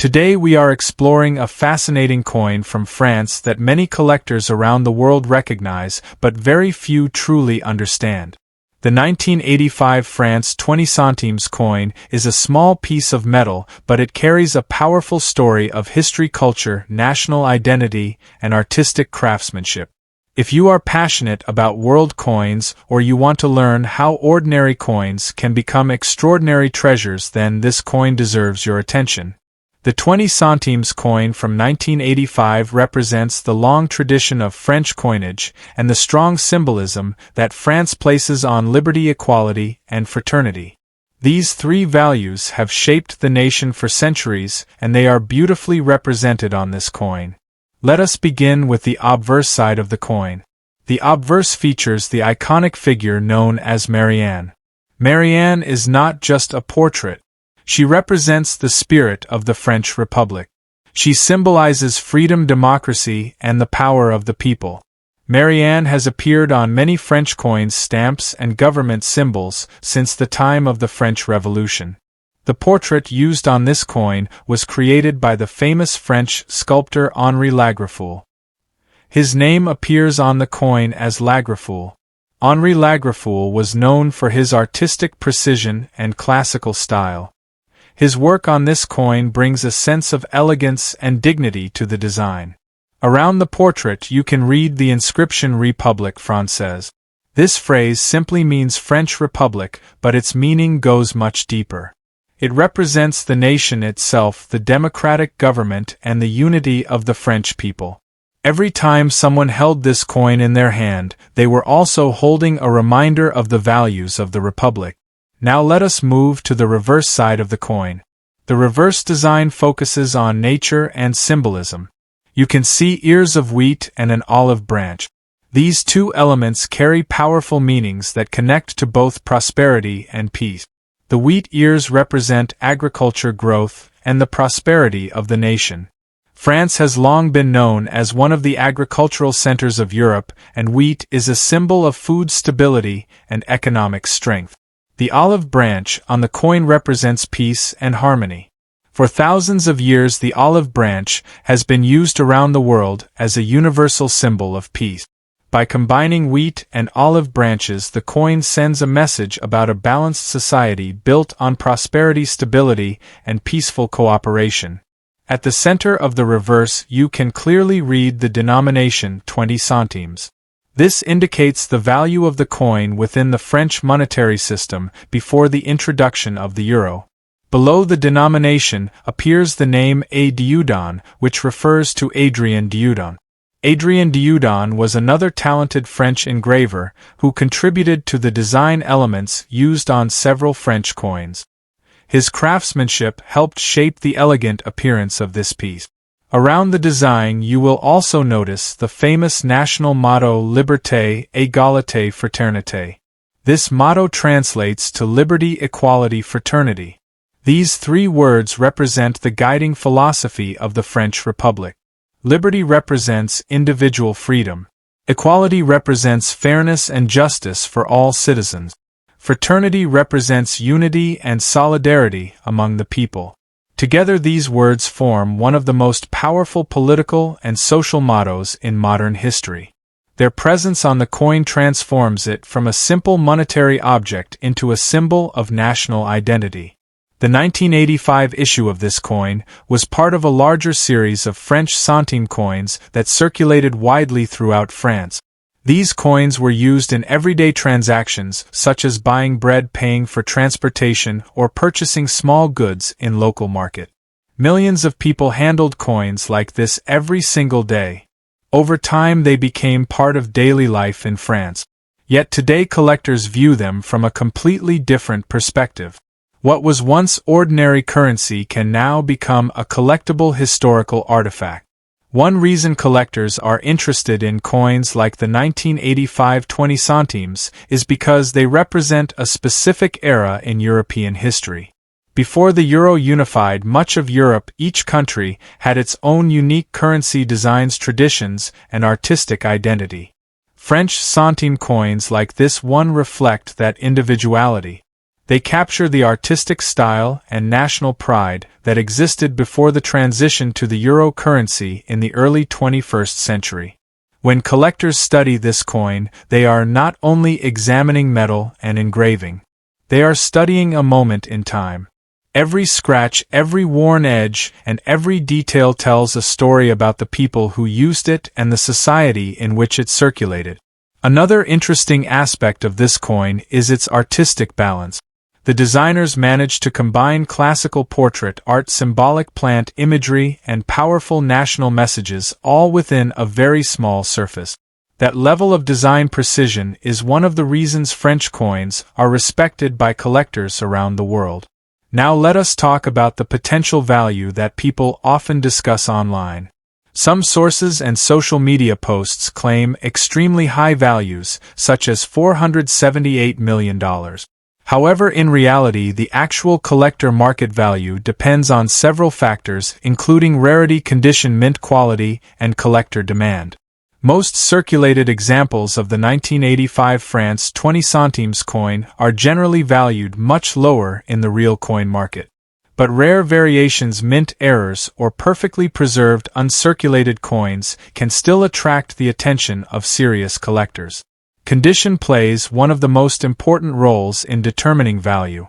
Today we are exploring a fascinating coin from France that many collectors around the world recognize but very few truly understand. The 1985 France 20 centimes coin is a small piece of metal, but it carries a powerful story of history, culture, national identity, and artistic craftsmanship. If you are passionate about world coins or you want to learn how ordinary coins can become extraordinary treasures, then this coin deserves your attention. The 20 centimes coin from 1985 represents the long tradition of French coinage and the strong symbolism that France places on liberty, equality, and fraternity. These three values have shaped the nation for centuries, and they are beautifully represented on this coin. Let us begin with the obverse side of the coin. The obverse features the iconic figure known as Marianne. Marianne is not just a portrait. She represents the spirit of the French Republic. She symbolizes freedom, democracy, and the power of the people. Marianne has appeared on many French coins, stamps, and government symbols since the time of the French Revolution. The portrait used on this coin was created by the famous French sculptor Henri Lagriffoul. His name appears on the coin as Lagriffoul. Henri Lagriffoul was known for his artistic precision and classical style. His work on this coin brings a sense of elegance and dignity to the design. Around the portrait you can read the inscription République Française. This phrase simply means French Republic, but its meaning goes much deeper. It represents the nation itself, the democratic government, and the unity of the French people. Every time someone held this coin in their hand, they were also holding a reminder of the values of the Republic. Now let us move to the reverse side of the coin. The reverse design focuses on nature and symbolism. You can see ears of wheat and an olive branch. These two elements carry powerful meanings that connect to both prosperity and peace. The wheat ears represent agriculture growth and the prosperity of the nation. France has long been known as one of the agricultural centers of Europe, and wheat is a symbol of food stability and economic strength. The olive branch on the coin represents peace and harmony. For thousands of years, the olive branch has been used around the world as a universal symbol of peace. By combining wheat and olive branches, the coin sends a message about a balanced society built on prosperity, stability, and peaceful cooperation. At the center of the reverse, you can clearly read the denomination 20 centimes. This indicates the value of the coin within the French monetary system before the introduction of the euro. Below the denomination appears the name Adrien Dieudonné, which refers to Adrien Dieudonné. Adrien Dieudonné was another talented French engraver who contributed to the design elements used on several French coins. His craftsmanship helped shape the elegant appearance of this piece. Around the design you will also notice the famous national motto Liberté, Égalité, Fraternité. This motto translates to liberty, equality, fraternity. These three words represent the guiding philosophy of the French Republic. Liberty represents individual freedom. Equality represents fairness and justice for all citizens. Fraternity represents unity and solidarity among the people. Together these words form one of the most powerful political and social mottos in modern history. Their presence on the coin transforms it from a simple monetary object into a symbol of national identity. The 1985 issue of this coin was part of a larger series of French centime coins that circulated widely throughout France. These coins were used in everyday transactions such as buying bread, paying for transportation, or purchasing small goods in local market. Millions of people handled coins like this every single day. Over time they became part of daily life in France. Yet today collectors view them from a completely different perspective. What was once ordinary currency can now become a collectible historical artifact. One reason collectors are interested in coins like the 1985 20 centimes is because they represent a specific era in European history. Before the euro unified much of Europe, each country had its own unique currency designs, traditions, and artistic identity. French centime coins like this one reflect that individuality. They capture the artistic style and national pride that existed before the transition to the euro currency in the early 21st century. When collectors study this coin, they are not only examining metal and engraving. They are studying a moment in time. Every scratch, every worn edge, and every detail tells a story about the people who used it and the society in which it circulated. Another interesting aspect of this coin is its artistic balance. The designers managed to combine classical portrait art, symbolic plant imagery, and powerful national messages all within a very small surface. That level of design precision is one of the reasons French coins are respected by collectors around the world. Now let us talk about the potential value that people often discuss online. Some sources and social media posts claim extremely high values, such as $478 million. However, in reality, the actual collector market value depends on several factors, including rarity, condition, mint quality, and collector demand. Most circulated examples of the 1985 France 20 centimes coin are generally valued much lower in the real coin market. But rare variations, mint errors, or perfectly preserved uncirculated coins can still attract the attention of serious collectors. Condition plays one of the most important roles in determining value.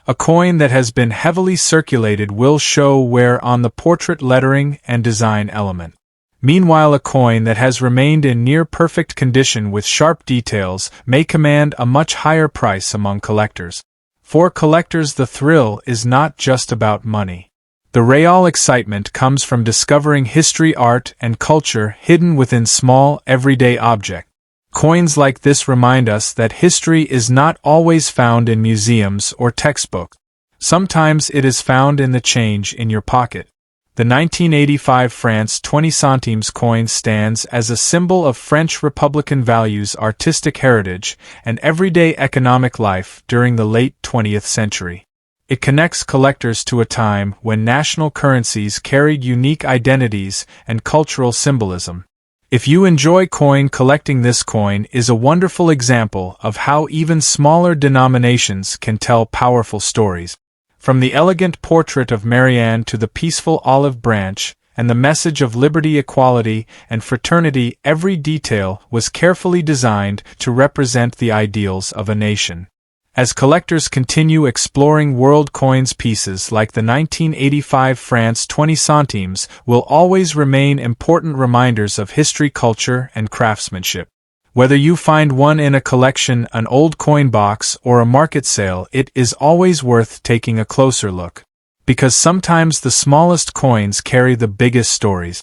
A coin that has been heavily circulated will show wear on the portrait lettering and design element. Meanwhile, a coin that has remained in near-perfect condition with sharp details may command a much higher price among collectors. For collectors, the thrill is not just about money. The real excitement comes from discovering history, art, and culture hidden within small, everyday objects. Coins like this remind us that history is not always found in museums or textbooks. Sometimes it is found in the change in your pocket. The 1985 France 20 centimes coin stands as a symbol of French Republican values, artistic heritage, and everyday economic life during the late 20th century. It connects collectors to a time when national currencies carried unique identities and cultural symbolism. If you enjoy coin collecting, this coin is a wonderful example of how even smaller denominations can tell powerful stories. From the elegant portrait of Marianne to the peaceful olive branch and the message of liberty, equality, and fraternity, every detail was carefully designed to represent the ideals of a nation. As collectors continue exploring world coins, pieces like the 1985 France 20 centimes will always remain important reminders of history, culture, and craftsmanship. Whether you find one in a collection, an old coin box, or a market sale, it is always worth taking a closer look. Because sometimes the smallest coins carry the biggest stories.